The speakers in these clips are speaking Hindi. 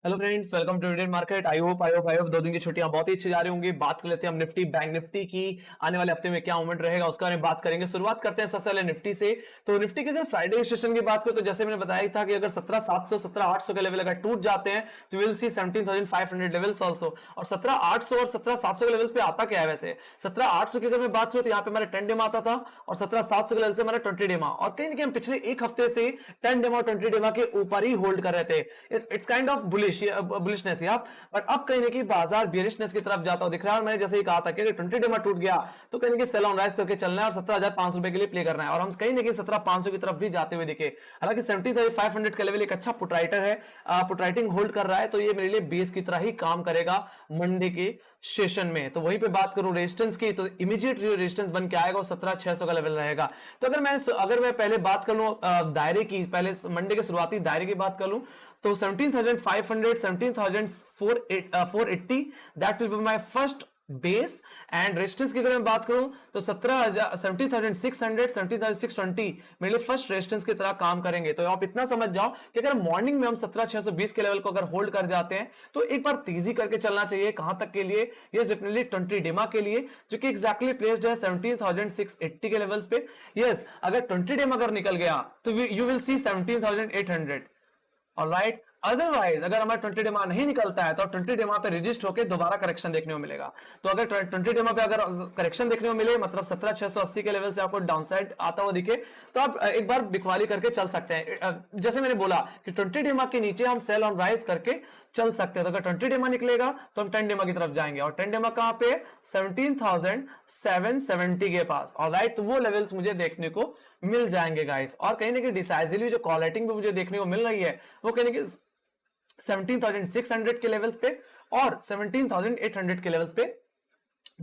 Hello friends, welcome to Indian market. I hope 2 दिन की छुट्टियां बहुत ही अच्छी जा रही होंगी। बात कर लेते हैं हम निफ्टी बैंक निफ्टी की। आने वाले हफ्ते में क्या मूवमेंट रहेगा उसके बारे में बात करेंगे। शुरुआत करते हैं सबसे पहले निफ्टी से। तो निफ्टी की अगर फ्राइडे सेशन की बात करें तो जैसे मैंने बताया था कि अगर 17,700 17,800 के लेवल अगर टूट जाते हैं तो विल सी 17,500 लेवल्स ऑल्सो। और 17,800 और 17,700 के लेवल्स पे आता क्या है वैसे? 17,800 की अगर मैं बात करूं तो यहाँ पे हमारा 10 डेमा आता था और 17,700 के लेवल से हमारा 20 डेमा। और कहीं ना कहीं हम पिछले एक हफ्ते से 10 डेमा और 20 डेमा के ऊपर ही होल्ड कर रहे थे। इट्स काइंड ऑफ बुलिशनेस यहाँ। बट अब कहीं ना कहीं बाजार बियरिशनेस की तरफ जाता हुआ दिख रहा है। और मैंने जैसे ही कहा था कि अगर 20 डेमा टूट गया तो कहीं ना कहीं सेल ऑन राइज करके चलना है और 17,500 रुपए के लिए प्ले करना है। और हम कहीं ना कहीं 17,500 की तरफ भी जाते हुए दिखे। हालांकि 17,500 का लेवल एक अच्छा पुट राइटर है, पुट राइटिंग होल्ड कर रहा है, तो ये मेरे लिए बेस की तरह ही काम करेगा मंडे के सेशन में। तो वहीं पे बात करूं रेजिस्टेंस की, तो इमीडिएट जो रेजिस्टेंस बन के आएगा वो 17,600 का लेवल रहेगा। तो अगर मैं पहले बात कर लूं दायरे की, पहले मंडे के शुरुआती दायरे की बात कर लूं तो 17,500 17,480 that will be my first base. And resistance की अगर मैं बात करूं तो 17,600 17,620 मेरे लिए फर्स्ट रेजिस्टेंस की तरह काम करेंगे। तो आप इतना समझ जाओ कि अगर मॉर्निंग में हम 17,620 के लेवल को अगर होल्ड कर जाते हैं तो एक बार तेजी करके चलना चाहिए। कहां तक के लिए? यस, डेफिनेटली 20 डेमा के लिए, जो कि एग्जैक्टली प्लेस्ड है 17,680 के लेवल्स पे। यस, अगर 20 डेमा अगर निकल गया तो you will see 17,800। Alright, otherwise अगर हमारा 20 डेमा नहीं निकलता है तो 20 डेमा पे रजिस्ट होकर दोबारा करेक्शन देखने को मिलेगा। तो अगर 20 डेमा पे अगर करेक्शन देखने को मिले, मतलब 17,680 के लेवल से आपको डाउनसाइड आता हुआ दिखे, तो आप एक बार बिकवाली करके चल सकते हैं। जैसे मैंने बोला कि 20 डेमा के नीचे हम सेल ऑन राइज करके चल सकते हैं। तो अगर 20 डेमा निकलेगा तो हम 10 डेमा की तरफ जाएंगे। और 10 डेमा कहां पे? 17,770 के पास। ऑलराइट, तो वो लेवल्स मुझे देखने को मिल जाएंगे गाइस। और कहीं ना कहीं डिसाइसिवली जो कॉल राइटिंग भी मुझे देखने को मिल रही है वो कहीं ना कहीं 17,600 के लेवल्स पे और 17,800 के लेवल्स पे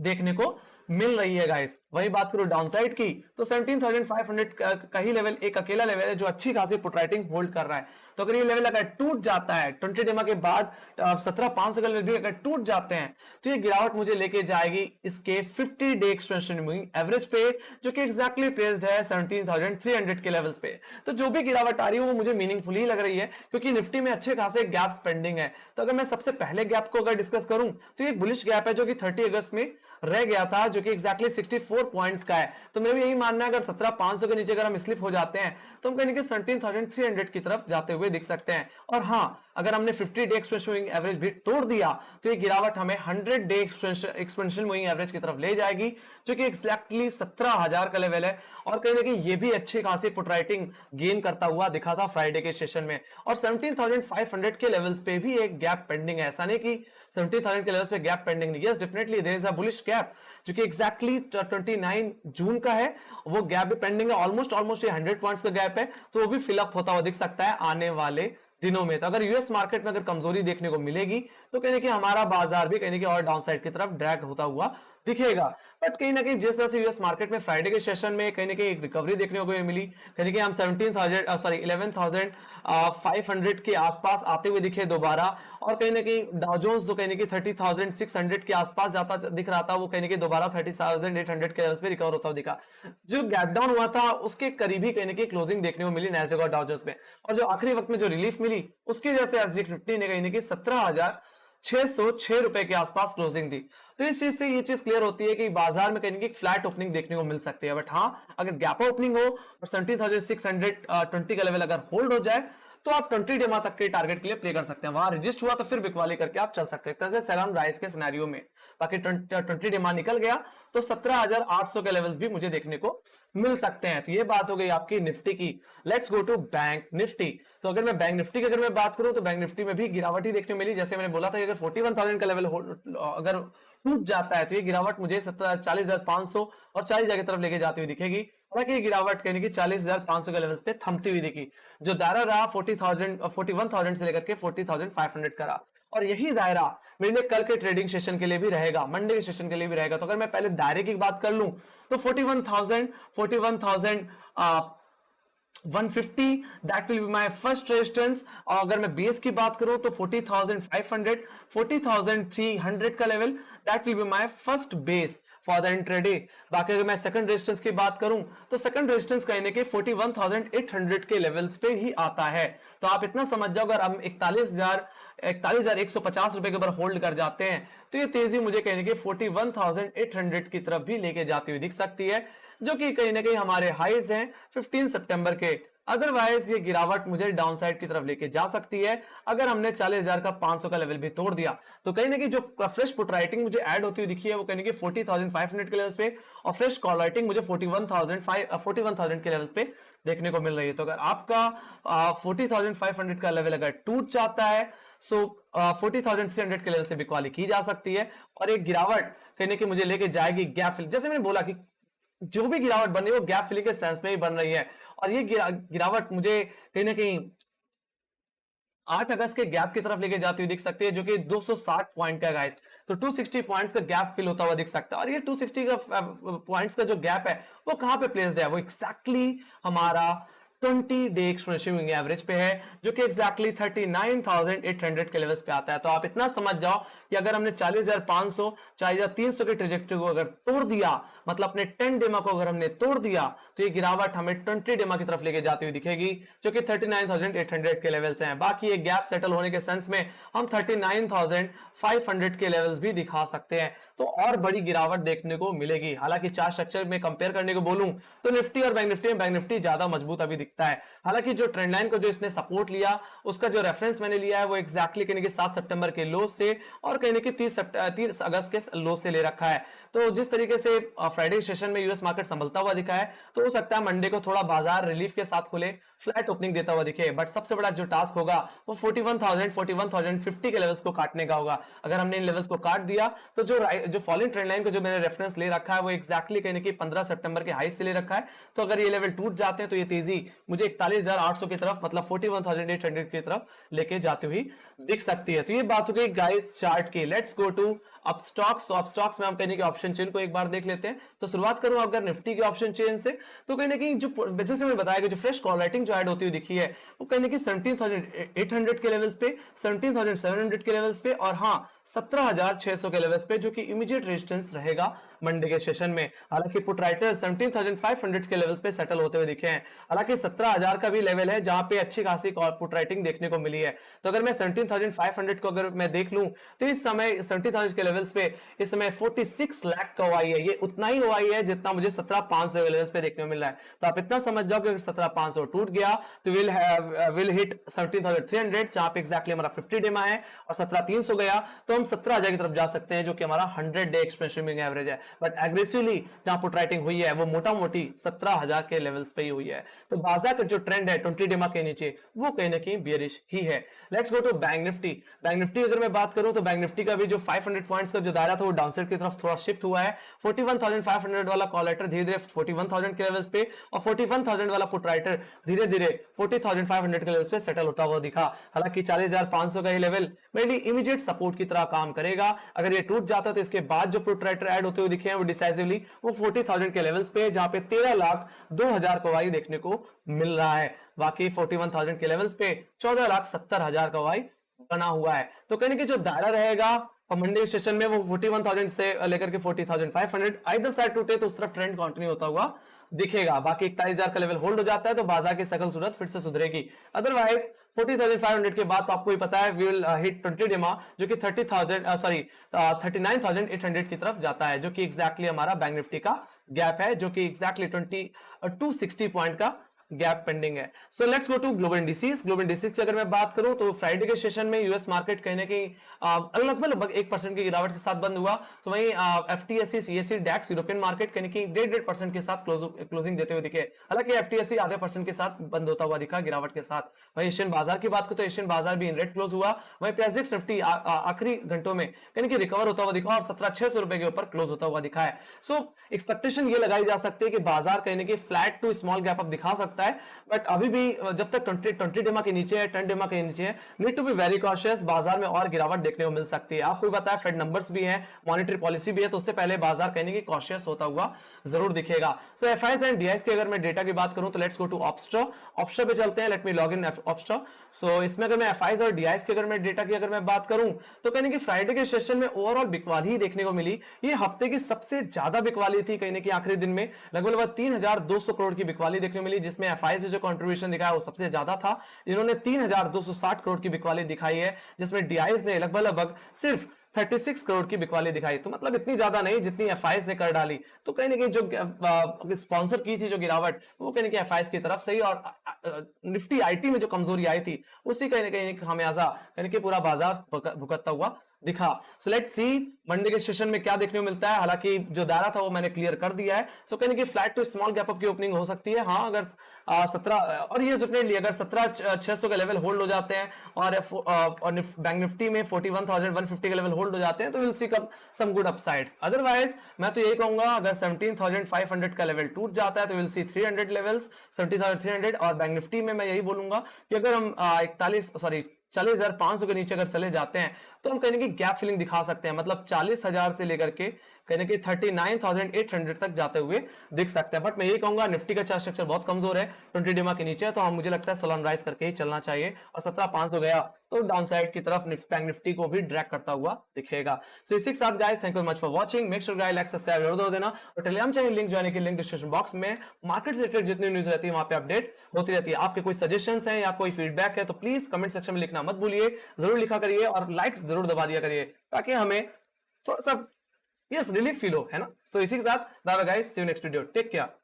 देखने को मिल रही है गाइस। वही बात करूं डाउनसाइड की तो 17,500 का ही लेवल एक अकेला लेवल है जो अच्छी खासी पुट राइटिंग होल्ड कर रहा है। तो अगर ये लेवल अगर टूट जाता है 20 डेमा के बाद 17,500 का लेवल भी अगर टूट जाते हैं तो ये गिरावट मुझे लेके जाएगी इसके 50 डे एक्सटेंशन मूविंग एवरेज पे, जो कि एग्जैक्टली प्लेस्ड है 17,300 के लेवल्स पे। तो जो भी गिरावट आ रही है वो मुझे मीनिंगफुल ही लग रही है, क्योंकि निफ्टी में अच्छे खासे गैप्स पेंडिंग है। तो अगर मैं सबसे पहले गैप को अगर डिस्कस करूं तो ये बुलिश गैप है जो कि 30 अगस्त में रह गया था, जो कि एग्जैक्टली 64 पॉइंट्स का है। तो मेरा भी यही मानना है अगर 17,500 के नीचे अगर हम स्लिप हो जाते हैं तो हम कहीं कि 17,300 की तरफ जाते हुए दिख सकते हैं। और हां, अगर हमने 50 डे एक्सपेंशन मूविंग एवरेज भी तोड़ दिया तो ये गिरावट हमें 100 डे एक्सपेंशन मूविंग एवरेज की तरफ ले जाएगी, जो कि एग्जैक्टली 17,000 का लेवल है। और कहीं ना कहीं ये भी अच्छी खासी पुट राइटिंग गेन करता हुआ दिखा था फ्राइडे के सेशन में। और 17,500 के लेवल्स पे भी एक गैप पेंडिंग है। ऐसा नहीं कि 17,000 के लेवल्स पे गैप पेंडिंग नहीं है। Yes, definitely there is a bullish gap जो कि एग्जैक्टली 29 जून का है। वो गैप भी पेंडिंग है, ऑलमोस्ट ये 100 पॉइंट्स का गैप है। तो वो भी फिलअप होता हुआ दिख सकता है आने वाले दिनों में। तो अगर यूएस मार्केट में अगर कमजोरी देखने को मिलेगी तो कहीं ना कहीं हमारा बाजार भी कहीं ना कहीं और डाउन साइड की तरफ ड्रैग होता हुआ दिखेगा। बट कहीं ना कहीं जिस तरह से यूएस मार्केट में फ्राइडे के सेशन में कहीं ना कहीं एक रिकवरी देखने को मिली, कहीं ना कहीं हम 11,500 के आसपास आते हुए दिखे दोबारा। और कहीं ना कहीं डाउ जोन्स जो कहीं ना कहीं 30,600 के आसपास जाता दिख रहा था, वो कहीं ना कहीं दोबारा 30,800 के लेवल्स पे रिकवर होता हुआ दिखा। जो गैप डाउन हुआ था उसके करीब ही कहीं ना कहीं क्लोजिंग देखने को मिली नैस्डैक और डाउ जोन्स में। और जो आखिरी वक्त में जो रिलीफ मिली उसकी वजह से एसजी निफ्टी ने कहीं ना कहीं 17,606 रुपए के आसपास क्लोजिंग दी। तो इस चीज से ये चीज क्लियर होती है कि बाजार में कहीं फ्लैट ओपनिंग देखने को मिल सकती है। बट हाँ, अगर गैप ओपनिंग हो और 17,620 का लेवल अगर होल्ड हो जाए तो आप 20 डेमा तक के टारगेट के लिए प्ले कर सकते हैं। वहां रजिस्ट हुआ तो फिर बिकवाली करके आप चल सकते हैं, जैसे सेल ऑन राइज के सिनेरियो में। बाकी 20 डेमा निकल गया तो 17,800 के लेवल्स भी मुझे देखने को मिल सकते हैं। तो ये बात हो गई आपकी निफ्टी की। Let's go to bank Nifty. तो अगर मैं बैंक निफ्टी की अगर मैं बात करूं तो बैंक निफ्टी में भी गिरावट ही देखने को मिली। जैसे मैंने बोला था कि अगर 41,000 का लेवल अगर टूट जाता है तो ये गिरावट मुझे 40,500 और 40,000 की तरफ लेके जाती हुई दिखेगी। हालांकि ये गिरावट कहने की 40,500 के लेवल्स पे थमती हुई दिखी। जो दायरा रहा 41,000 से लेकर के 40,500 का रहा। और यही दायरा मेरे लिए कल के ट्रेडिंग सेशन के लिए भी रहेगा, मंडे के सेशन के लिए भी रहेगा। तो अगर मैं पहले दायरे की बात कर लूं तो 41,150 that will be my first resistance. और अगर मैं बेस की बात करूं तो 40,500 40,300 का level that will be my first base. For the intraday. बाकी अगर मैं सेकंड रेजिस्टेंस की बात करूं तो सेकंड रेजिस्टेंस कहने के 41,800 के लेवल्स पे ही आता है। तो आप इतना समझ जाओ, अगर हम 41,150 रुपए के ऊपर होल्ड कर जाते हैं तो ये तेजी मुझे कहने के 41,800 की तरफ भी लेके जाती हुई दिख सकती है, जो कि कहीं ना कहीं हमारे हाईज हैं 15 सितंबर के। अदरवाइज ये गिरावट मुझे डाउन साइड की तरफ लेके जा सकती है अगर हमने 40,000 का 500 का लेवल भी तोड़ दिया। तो कहीं ना कहीं जो फ्रेश पुट राइटिंग मुझे ऐड होती हुई दिखी है वो कहीं ना कहीं 40,500 के लेवल्स पे, और फ्रेश कॉल राइटिंग मुझे 41,000 के लेवल्स पे देखने को मिल रही है। तो अगर आपका 40,500 का लेवल अगर टूट जाता है सो 40,300 के लेवल से बिकवाली की जा सकती है, और एक गिरावट कहने की मुझे लेके जाएगी गैप फिल। जैसे मैंने बोला कि जो भी गिरावट बन रही है वो गैप फिलिंग के सेंस में ही बन रही है, और ये गिरावट मुझे कहीं ना कहीं 8 अगस्त के गैप की तरफ लेके जाती हुई दिख सकती है, जो कि 260 पॉइंट का गाइस। तो 260 पॉइंट्स का गैप फिल होता हुआ दिख सकता है, और ये 260 का पॉइंट्स का जो गैप है वो कहां पे प्लेस्ड है, वो एक्जैक्टली हमारा 20 डे एक्सपोनेंशियल मूविंग एवरेज पे है, जो कि एक्जैक्टली 39,800 के लेवल्स पे आता है। तो आप इतना समझ जाओ कि अगर हमने 40,500 40,300 के ट्रेजेक्टरी को अगर तोड़ दिया, मतलब अपने 10 डेमा को अगर हमने तोड़ दिया, तो ये गिरावट हमें 20 डेमा की तरफ लेके जाती हुई दिखेगी, जो कि 39,800 के लेवल्स हैं। बाकी ये गैप सेटल होने के सेंस में हम 39,500 के लेवल्स भी दिखा सकते हैं, तो और बड़ी गिरावट देखने को मिलेगी। हालांकि चार्ट स्ट्रक्चर में कंपेयर करने को बोलूं तो निफ्टी और बैंक निफ्टी ज्यादा मजबूत अभी दिखता है। हालांकि जो ट्रेंड लाइन को जो इसने सपोर्ट लिया उसका जो रेफरेंस मैंने लिया है वो एक्जैक्टली कहने की 7 सितंबर के लो से और कहने की 30 अगस्त के लो से ले रखा है। तो जिस तरीके से फ्राइडे सेशन में यूएस मार्केट संभलता हुआ दिखा है, तो हो सकता है मंडे को थोड़ा बाजार रिलीफ के साथ खुले, फ्लैट ओपनिंग देता हुआ दिखे। बट सबसे बड़ा जो टास्क होगा वो 41,050 के लेवल्स को काटने का होगा। अगर हमने इन लेवल्स को काट दिया तो जो फॉलोइंग ट्रेंड लाइन को जो मैंने रेफरेंस ले रखा है वो एक्जैक्टली कहने की 15 सितंबर के हाई से ले रखा है। तो अगर ये लेवल टूट जाते हैं तो ये तेजी मुझे 41,800 की तरफ, मतलब 41,800 की तरफ लेके जाती हुई दिख सकती है। तो ये बात हो गई गाइस चार्ट की। Let's go to Upstox. तो अपस्टॉक्स में हम कहने के ऑप्शन चेन को एक बार देख लेते हैं। तो शुरुआत करूं अगर निफ्टी के ऑप्शन चेन से, तो कहीं ना कहीं जो जैसे मैंने बताया कि जो फ्रेश कॉल राइटिंग जो ऐड होती हुई दिखी है वो कहने की 17,800 के लेवल्स पे, 17,700 के लेवल्स पे, और हाँ 17,600 के लेवल्स पे, जो कि इमीडिएट रेजिस्टेंस रहेगा मंडे के सेशन में। हालांकि पुट राइटर्स 17,500 के लेवल्स पे सेटल होते हुए दिखे हैं। हालांकि 17,000 का भी लेवल है जहां पे अच्छी खासी पुट राइटिंग देखने को मिली है। तो अगर मैं 17,500 को अगर मैं देख लूं तो इस समय 17,000 के लेवल्स पे इस समय 46 लाख का ओआई है। ये उतना ही ओआई है जितना मुझे 17,500 के लेवल्स पे देखने को मिल रहा है। तो आप इतना समझ जाओ कि अगर 17,500 टूट गया तो विल हिट 17,300, जहां पे एक्जैक्टली हमारा 50 डेमा है, और 17,300 गया तो हम 17,000 की तरफ जा सकते हैं, जो कि हमारा 100 डे एक्सपेंशन मूविंग एवरेज है। बट एग्रेसिवली जहां पुट राइटिंग हुई है वो मोटा मोटी 17,000 के लेवल्स पे ही हुई है। तो बाजार का जो ट्रेंड है 20 डेमा के नीचे वो कहीं ना कहीं बियरिश ही है। Let's go to bank Nifty. Bank Nifty अगर मैं बात करूं तो बैंक निफ्टी का भी जो 500 पॉइंट्स का जो दायरा था वो डाउनसाइड की तरफ थोड़ा शिफ्ट हुआ है। 41,500 वाला कॉल राइटर धीरे धीरे 41,000 के लेवल्स पे, और 41,000 वाला पुट राइटर धीरे धीरे 40,500 के लेवल्स पे सेटल होता हुआ दिखा। हालांकि 40,500 का ये लेवल मेरे लिए इमीडिएट सपोर्ट की तरह काम करेगा। अगर ये टूट जाता है तो इसके बाद जो पुट राइटर ऐड होते हुए दिखे हैं वो डिसाइसिवली वो 40,000 के लेवल्स पे, जहां पे 13,02,000 का वाई देखने को मिल रहा है। बाकी 41,000 के लेवल्स पे 14,70,000 का वाई बना हुआ है। तो कहने की जो दायरा रहेगा और मंडे सेशन में वो 41,000 से लेकर के 40,500 आइदर साइड टूटे तो उस तरफ ट्रेंड कंटिन्यू होता हुआ दिखेगा। बाकी 41,000 का लेवल होल्ड हो जाता है तो बाजार की सकल सूरत फिर से सुधरेगी। अदरवाइज 40,500 के बाद तो आपको ही पता है वी विल हिट 20 डेमा, जो कि 39,800 की तरफ जाता है, जो कि एग्जैक्टली हमारा बैंक निफ्टी का गैप है, जो कि एग्जैक्टली 260 पॉइंट का गैप पेंडिंग है। So let's go to global indices. Global indices की अगर मैं बात करूं तो फ्राइडे के सेशन में यूएस मार्केट कहने की लगभग 1% की गिरावट के साथ बंद हुआ। तो वहीं एफटीएससी, सीएससी, डैक्स, यूरोपियन मार्केट कहने की 1.5% के साथ क्लोजिंग देते हुए दिखे। हालांकि एफटीएससी आधे % के साथ बंद होता हुआ दिखा गिरावट के साथ। वहीं एशियन बाजार की बात करें तो एशियन बाजार भी इन रेड क्लोज हुआ। वहीं प्राइस निफ्टी आखिरी घंटों में कहने की रिकवर होता हुआ दिखा और 17,600 रुपए के ऊपर क्लोज होता हुआ दिखा है। सो एक्सपेक्टेशन ये लगाई जा सकती है कि बाजार कहने की flat to small gap up दिखा सकता सकता है, बट अभी भी जब तक 20 डेमा के नीचे है, 10 डेमा के नीचे है, need to be very cautious, बाजार में और गिरावट देखने को मिल सकती है। आपको भी पता है फेड नंबर्स भी है, मॉनेटरी पॉलिसी भी है, तो उससे पहले बाजार कहने की कॉशियस होता हुआ जरूर दिखेगा। सो एफआईएस एंड डीआईएस की अगर मैं डेटा की बात करूं तो लेट्स गो टू ऑप्स्ट्रा। ऑप्स्ट्रा पे चलते हैं, लेट मी लॉग इन ऑप्स्ट्रा। सो इसमें अगर मैं एफआईएस और डीआईएस की अगर मैं डेटा की अगर मैं बात करूं तो कहने की फ्राइडे के सेशन में ओवरऑल बिकवाली ही देखने को मिली। ये हफ्ते की सबसे ज्यादा बिकवाली थी, कहने की आखिरी दिन में लगभग 3200 करोड़ की बिकवाली देखने को मिली, जिसमें एफआईएस ने जो कंट्रीब्यूशन दिखाया वो सबसे ज्यादा था, इन्होंने 3260 करोड़ की बिकवाली दिखाई है, जिसमें डीआईएस ने लगभग सिर्फ 36 करोड़ की बिकवाली दिखाई। तो मतलब इतनी ज्यादा नहीं जितनी एफआईएस ने कर डाली। तो कहने की जो स्पॉन्सर की थी जो गिरावट, वो कहने की एफआईएस की तरफ से ही, और निफ्टी आईटी में जो कमजोरी आई थी उसी कहने कहीं खामियाजा कहने की पूरा बाजार भुगतता हुआ दिखा। सो लेट्स सी मंडे के सेशन में क्या देखने को मिलता है। हालांकि जो दायरा था वो मैंने क्लियर कर दिया है। सो कहने की flat to small gap up की ओपनिंग हो सकती है। हाँ, अगर 17 और ये डेफिनेटली अगर 17,600 के लेवल होल्ड हो जाते हैं और बैंक निफ्टी में 41,150 के लेवल होल्ड हो जाते हैं तो will see some good upside. Otherwise मैं तो यही कहूंगा अगर 17,500 का लेवल टूट जाता है तो विल सी 300 लेवल्स, 17,300। और बैंक निफ्टी में मैं यही बोलूंगा कि अगर हम 40,500 के नीचे अगर चले जाते हैं तो हम कहने की गैप फिलिंग दिखा सकते हैं, मतलब 40,000 से लेकर के कहने की 39,800 तक जाते हुए दिख सकते हैं। बट मैं ये कहूंगा निफ्टी का चार्ट स्ट्रक्चर बहुत कमजोर है, 20 डेमा के नीचे है, तो हम मुझे लगता है सलोन राइज करके ही चलना चाहिए। और 17,500 गया तो डाउन साइड की तरफ बैंक निफ्टी को भी ड्रैग करता हुआ दिखेगा। सो इसी के साथ guys thank you much for watching. Make sure guys like subscribe जरूर दो देना, और टेलीग्राम चैनल लिंक ज्वाइन की लिंक डिस्क्रिप्शन बॉक्स में। मार्केट रिलेटेड जितनी न्यूज रहती है वहां पे अपडेट होती रहती है। आपके कोई सजेशंस हैं या कोई फीडबैक है तो प्लीज कमेंट सेक्शन में लिखना मत भूलिए, जरूर लिखा करिए और लाइक जरूर दबा दिया करिए ताकि हमें थोड़ा सा यस रिलीफ फील हो, है ना। सो इसी के साथ bye bye guys, see you next video, take care.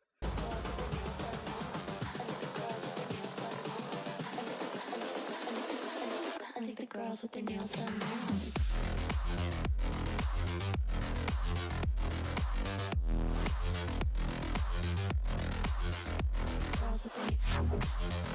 Girls with their nails done now. Girls with their